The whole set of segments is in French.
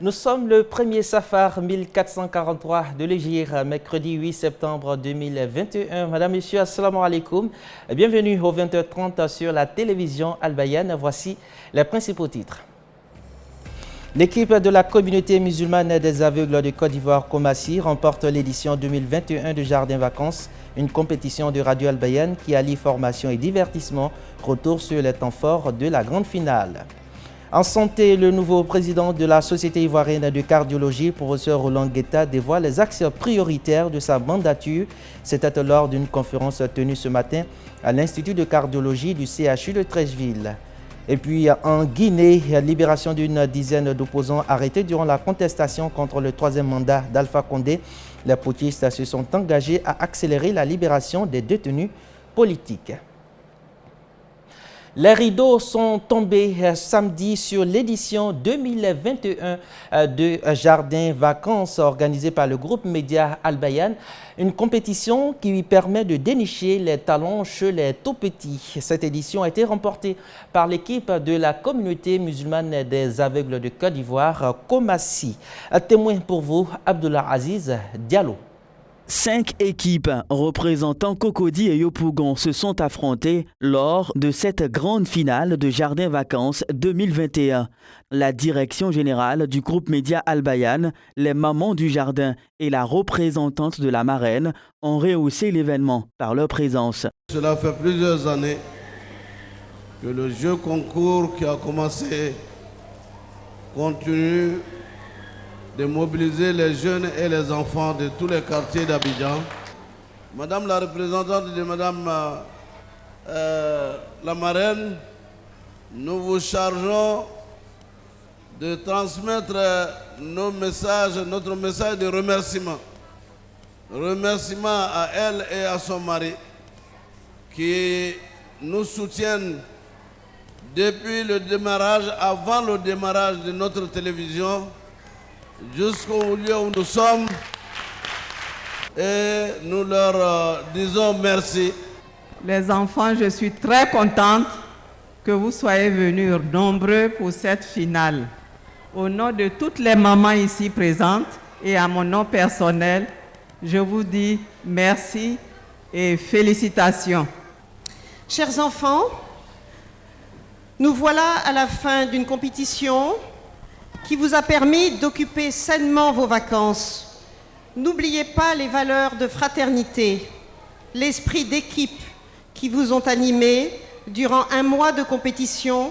Nous sommes le 1er Safar 1443 de l'Hégire, mercredi 8 septembre 2021. Madame, Monsieur, assalamu alaikum. Bienvenue au 20h30 sur la télévision Al-Bayan. Voici les principaux titres. L'équipe de la communauté musulmane des aveugles de Côte d'Ivoire, Komassi, remporte l'édition 2021 de Jardin Vacances, une compétition de Radio Al-Bayan qui allie formation et divertissement. Retour sur les temps forts de la grande finale. En santé, le nouveau président de la Société ivoirienne de cardiologie, professeur Roland Guetta, dévoile les axes prioritaires de sa mandature. C'était lors d'une conférence tenue ce matin à l'Institut de cardiologie du CHU de Treichville. Et puis en Guinée, libération d'une dizaine d'opposants arrêtés durant la contestation contre le troisième mandat d'Alpha Condé. Les putschistes se sont engagés à accélérer la libération des détenus politiques. Les rideaux sont tombés samedi sur l'édition 2021 de Jardin Vacances organisée par le groupe média Al-Bayan, une compétition qui lui permet de dénicher les talents chez les tout-petits. Cette édition a été remportée par l'équipe de la communauté musulmane des aveugles de Côte d'Ivoire, Komassi. Témoin pour vous, Abdullah Aziz Diallo. 5 équipes représentant Cocody et Yopougon se sont affrontées lors de cette grande finale de Jardin Vacances 2021. La direction générale du groupe média Al-Bayan, les mamans du jardin et la représentante de la marraine ont rehaussé l'événement par leur présence. Cela fait plusieurs années que le jeu concours qui a commencé continue de mobiliser les jeunes et les enfants de tous les quartiers d'Abidjan. Madame la représentante de Madame la marraine, nous vous chargeons de transmettre notre message de remerciement. Remerciement à elle et à son mari qui nous soutiennent depuis le démarrage, avant le démarrage de notre télévision, jusqu'au lieu où nous sommes, et nous leur disons merci. Les enfants, je suis très contente que vous soyez venus nombreux pour cette finale. Au nom de toutes les mamans ici présentes et à mon nom personnel, je vous dis merci et félicitations. Chers enfants, nous voilà à la fin d'une compétition qui vous a permis d'occuper sainement vos vacances. N'oubliez pas les valeurs de fraternité, l'esprit d'équipe qui vous ont animés durant un mois de compétition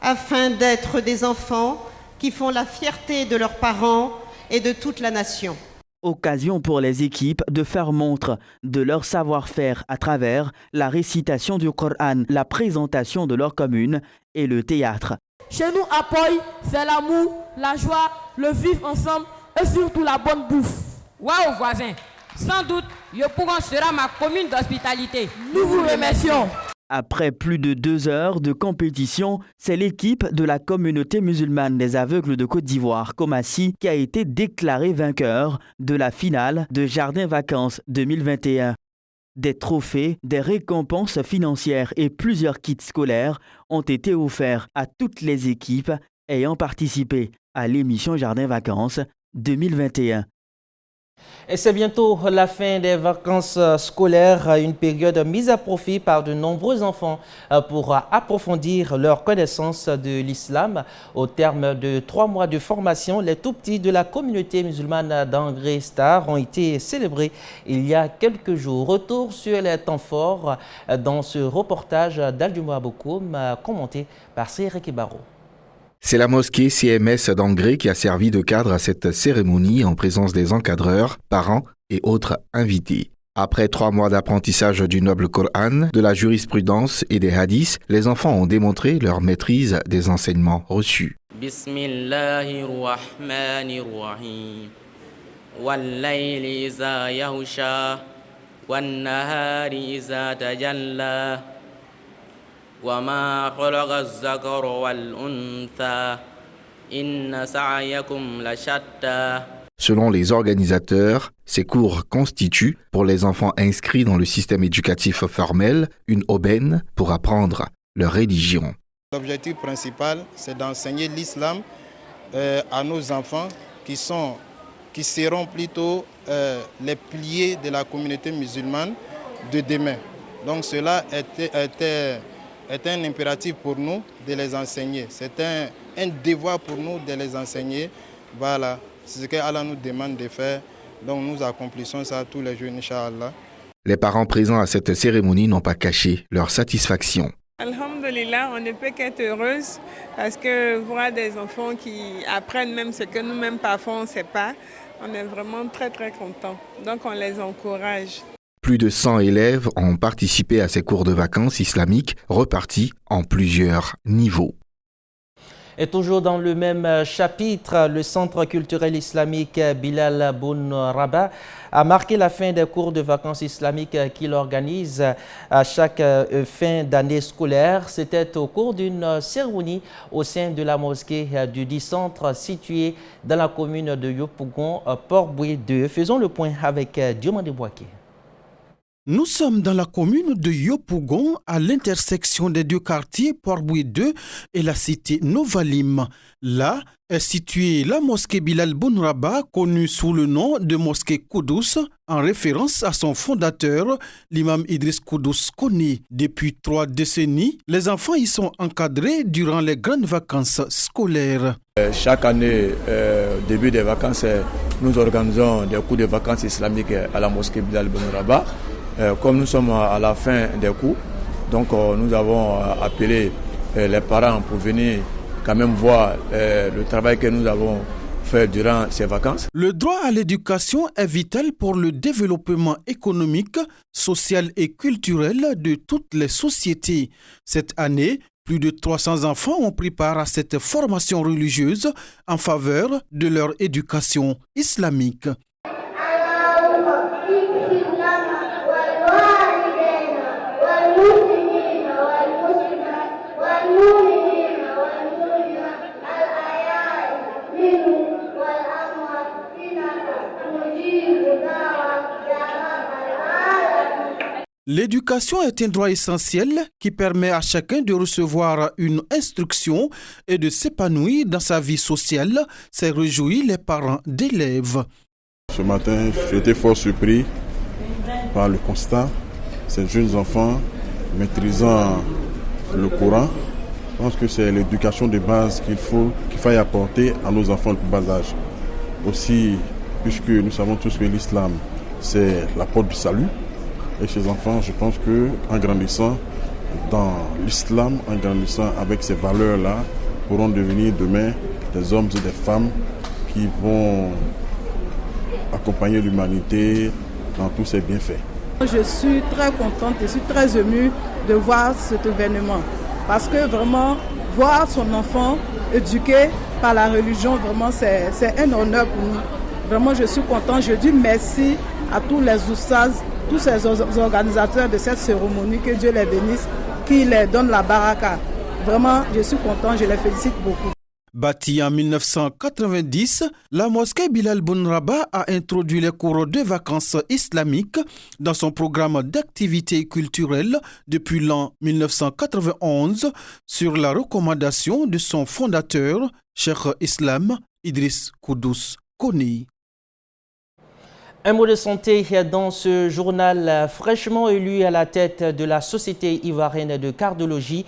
afin d'être des enfants qui font la fierté de leurs parents et de toute la nation. Occasion pour les équipes de faire montre de leur savoir-faire à travers la récitation du Coran, la présentation de leur commune et le théâtre. Chez nous, à Poy, c'est l'amour, la joie, le vivre ensemble et surtout la bonne bouffe. Waouh, voisin! Sans doute, Yopougon sera ma commune d'hospitalité. Nous vous remercions. Après plus de 2 heures de compétition, c'est l'équipe de la communauté musulmane des aveugles de Côte d'Ivoire, Komassi, qui a été déclarée vainqueur de la finale de Jardin Vacances 2021. Des trophées, des récompenses financières et plusieurs kits scolaires ont été offerts à toutes les équipes ayant participé à l'émission Jardin Vacances 2021. Et c'est bientôt la fin des vacances scolaires, une période mise à profit par de nombreux enfants pour approfondir leur connaissance de l'islam. Au terme de 3 mois de formation, les tout-petits de la communauté musulmane d'Angré Star ont été célébrés il y a quelques jours. Retour sur les temps forts dans ce reportage d'Alduma Bokoum, commenté par Séré Baro. C'est la mosquée CMS d'Angré qui a servi de cadre à cette cérémonie en présence des encadreurs, parents et autres invités. Après 3 mois d'apprentissage du noble Coran, de la jurisprudence et des hadiths, les enfants ont démontré leur maîtrise des enseignements reçus. Bismillahirrahmanirrahim. Wal-layli iza yahusha, wan-nahari iza tajalla. وما خلق الذكر والأنثى إن سعيكم لشتى. Selon les organisateurs, ces cours constituent, pour les enfants inscrits dans le système éducatif formel, une aubaine pour apprendre leur religion. L'objectif principal, c'est d'enseigner l'islam à nos enfants qui seront plutôt les piliers de la communauté musulmane de demain. Donc cela était un impératif pour nous de les enseigner. C'est un devoir pour nous de les enseigner. Voilà, c'est ce qu'Allah nous demande de faire. Donc nous accomplissons ça tous les jours, Inch'Allah. Les parents présents à cette cérémonie n'ont pas caché leur satisfaction. Alhamdulillah, on ne peut qu'être heureuse parce que voir des enfants qui apprennent même ce que nous-mêmes parfois on ne sait pas, on est vraiment très très contents. Donc on les encourage. Plus de 100 élèves ont participé à ces cours de vacances islamiques repartis en plusieurs niveaux. Et toujours dans le même chapitre, le Centre culturel islamique Bilal Boun Rabah a marqué la fin des cours de vacances islamiques qu'il organise à chaque fin d'année scolaire. C'était au cours d'une cérémonie au sein de la mosquée du dit centre situé dans la commune de Yopougon, Port-Boué 2. Faisons le point avec Diomande Boaké. Nous sommes dans la commune de Yopougon, à l'intersection des deux quartiers Port-Boué 2 et la cité Novalim. Là est située la mosquée Bilal Boun Rabah, connue sous le nom de mosquée Koudous, en référence à son fondateur, l'imam Idriss Koudous Koni. Depuis 3 décennies, les enfants y sont encadrés durant les grandes vacances scolaires. Chaque année, début des vacances, nous organisons des cours de vacances islamiques à la mosquée Bilal Boun Rabah. Comme nous sommes à la fin des cours, donc nous avons appelé les parents pour venir quand même voir le travail que nous avons fait durant ces vacances. Le droit à l'éducation est vital pour le développement économique, social et culturel de toutes les sociétés. Cette année, plus de 300 enfants ont pris part à cette formation religieuse en faveur de leur éducation islamique. L'éducation est un droit essentiel qui permet à chacun de recevoir une instruction et de s'épanouir dans sa vie sociale. C'est réjouir les parents d'élèves. Ce matin, j'ai été fort surpris par le constat. Ces jeunes enfants maîtrisant le Coran. Je pense que c'est l'éducation de base qu'il faille apporter à nos enfants de plus bas âge. Aussi, puisque nous savons tous que l'islam, c'est la porte du salut. Et ces enfants, je pense qu'en grandissant dans l'islam, en grandissant avec ces valeurs-là, pourront devenir demain des hommes et des femmes qui vont accompagner l'humanité dans tous ses bienfaits. Je suis très contente et je suis très émue de voir cet événement. Parce que vraiment, voir son enfant éduqué par la religion, vraiment, c'est un honneur pour nous. Vraiment, je suis contente. Je dis merci à tous les oustaz, tous ces organisateurs de cette cérémonie, que Dieu les bénisse, qui les donne la baraka. Vraiment, je suis content, je les félicite beaucoup. Bâtie en 1990, la mosquée Bilal Boun Rabah a introduit les cours de vacances islamiques dans son programme d'activités culturelles depuis l'an 1991 sur la recommandation de son fondateur, Cheikh Islam Idriss Koudous Koni. Un mot de santé dans ce journal fraîchement élu à la tête de la Société ivoirienne de cardiologie.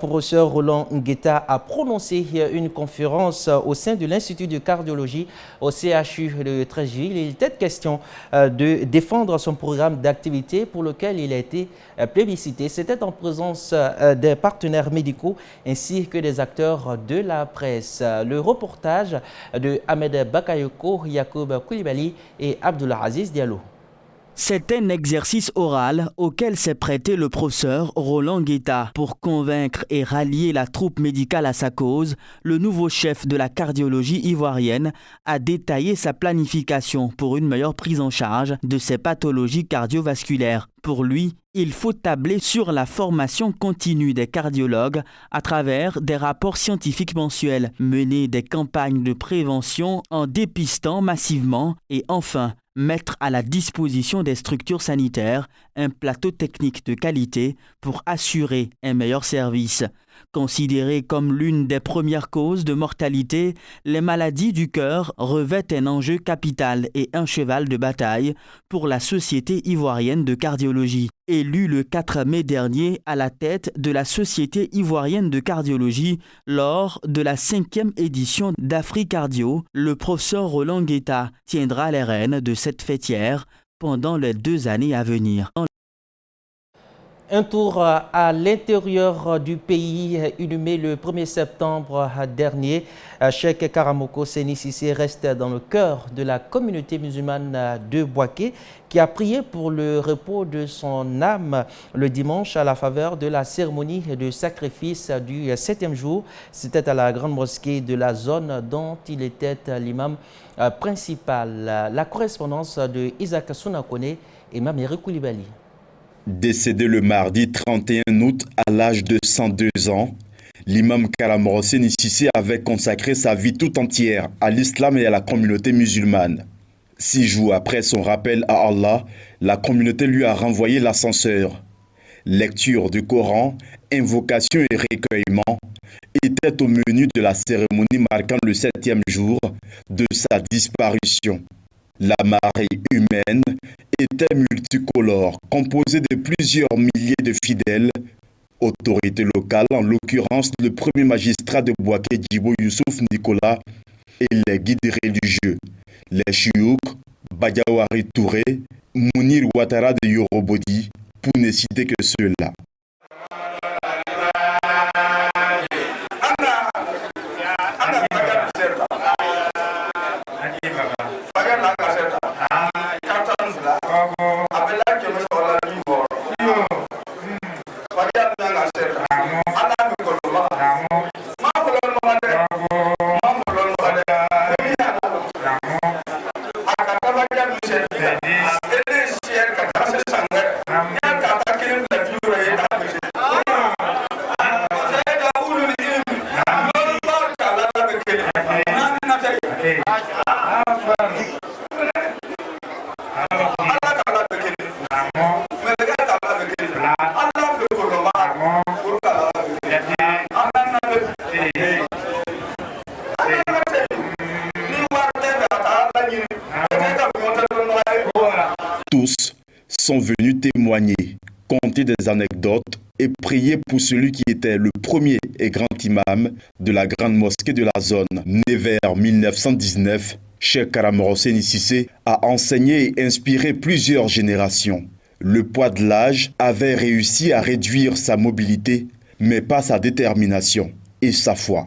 Professeur Roland Ngueta a prononcé une conférence au sein de l'Institut de cardiologie au CHU de Treichville. Il était question de défendre son programme d'activité pour lequel il a été plébiscité. C'était en présence des partenaires médicaux ainsi que des acteurs de la presse. Le reportage de Ahmed Bakayoko, Yacoub Koulibaly et Abdullah Aziz Diallo. C'est un exercice oral auquel s'est prêté le professeur Roland Ngueta. Pour convaincre et rallier la troupe médicale à sa cause, le nouveau chef de la cardiologie ivoirienne a détaillé sa planification pour une meilleure prise en charge de ces pathologies cardiovasculaires. Pour lui, il faut tabler sur la formation continue des cardiologues à travers des rapports scientifiques mensuels, mener des campagnes de prévention en dépistant massivement et enfin mettre à la disposition des structures sanitaires un plateau technique de qualité pour assurer un meilleur service. Considérées comme l'une des premières causes de mortalité, les maladies du cœur revêtent un enjeu capital et un cheval de bataille pour la Société ivoirienne de cardiologie. Élu le 4 mai dernier à la tête de la Société ivoirienne de cardiologie lors de la 5e édition d'Africardio, le professeur Roland Guetta tiendra les rênes de cette fêtière pendant les 2 années à venir. Un tour à l'intérieur du pays, inhumé le 1er septembre dernier. Cheikh Karamoko Seni Cissé reste dans le cœur de la communauté musulmane de Bouaké, qui a prié pour le repos de son âme le dimanche à la faveur de la cérémonie de sacrifice du 7e jour. C'était à la grande mosquée de la zone dont il était l'imam principal. La correspondance de Isaac Sounakone et Mamere Koulibaly. Décédé le mardi 31 août à l'âge de 102 ans, l'imam Karamoko Seni Cissé avait consacré sa vie tout entière à l'islam et à la communauté musulmane. 6 jours après son rappel à Allah, la communauté lui a renvoyé l'ascenseur. Lecture du Coran, invocation et recueillement étaient au menu de la cérémonie marquant le 7e jour de sa disparition. La marée humaine était multicolore, composée de plusieurs milliers de fidèles, autorités locales, en l'occurrence le premier magistrat de Bouaké Djibo Youssouf Nicolas et les guides religieux, les chiouk, Badiawari Touré, Mounir Ouattara de Yorobodi, pour ne citer que ceux-là. Tous sont venus témoigner, conter des anecdotes et prier pour celui qui était le premier et grand imam de la grande mosquée de la zone. Né vers 1919, Cheikh Karamoko Seni Cissé a enseigné et inspiré plusieurs générations. Le poids de l'âge avait réussi à réduire sa mobilité, mais pas sa détermination et sa foi.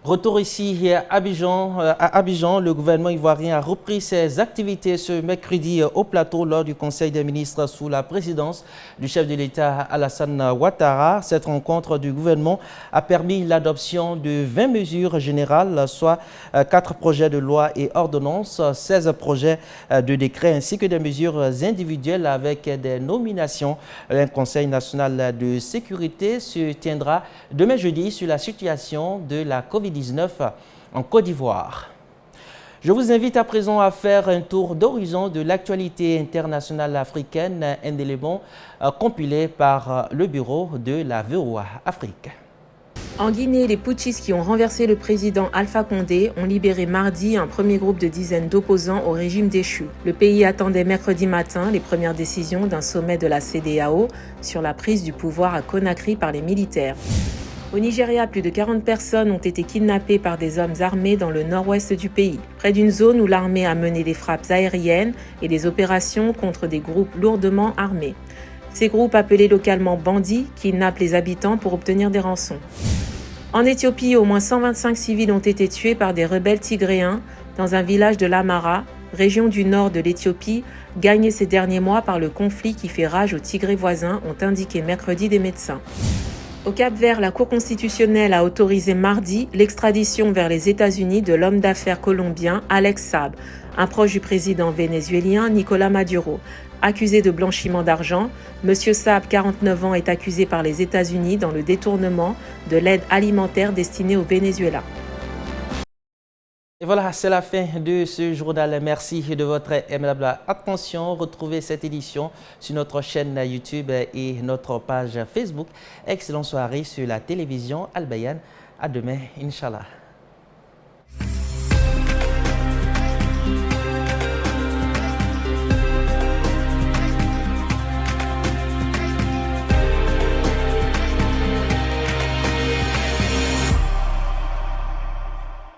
Retour ici à Abidjan, le gouvernement ivoirien a repris ses activités ce mercredi au plateau lors du Conseil des ministres sous la présidence du chef de l'État Alassane Ouattara. Cette rencontre du gouvernement a permis l'adoption de 20 mesures générales, soit 4 projets de loi et ordonnances, 16 projets de décret ainsi que des mesures individuelles avec des nominations. Un Conseil national de sécurité se tiendra demain jeudi sur la situation de la COVID-19 en Côte d'Ivoire. Je vous invite à présent à faire un tour d'horizon de l'actualité internationale africaine, un élément compilé par le bureau de la VOA Afrique. En Guinée, les putschistes qui ont renversé le président Alpha Condé ont libéré mardi un premier groupe de dizaines d'opposants au régime déchu. Le pays attendait mercredi matin les premières décisions d'un sommet de la CEDEAO sur la prise du pouvoir à Conakry par les militaires. Au Nigeria, plus de 40 personnes ont été kidnappées par des hommes armés dans le nord-ouest du pays, près d'une zone où l'armée a mené des frappes aériennes et des opérations contre des groupes lourdement armés. Ces groupes, appelés localement bandits, kidnappent les habitants pour obtenir des rançons. En Éthiopie, au moins 125 civils ont été tués par des rebelles tigréens dans un village de l'Amara, région du nord de l'Éthiopie, gagnée ces derniers mois par le conflit qui fait rage aux Tigrés voisins, ont indiqué mercredi des médecins. Au Cap-Vert, la Cour constitutionnelle a autorisé mardi l'extradition vers les États-Unis de l'homme d'affaires colombien Alex Saab, un proche du président vénézuélien Nicolás Maduro. Accusé de blanchiment d'argent, M. Saab, 49 ans, est accusé par les États-Unis dans le détournement de l'aide alimentaire destinée au Venezuela. Et voilà, c'est la fin de ce journal. Merci de votre aimable attention. Retrouvez cette édition sur notre chaîne YouTube et notre page Facebook. Excellente soirée sur la télévision Al Bayan. À demain, Inch'Allah.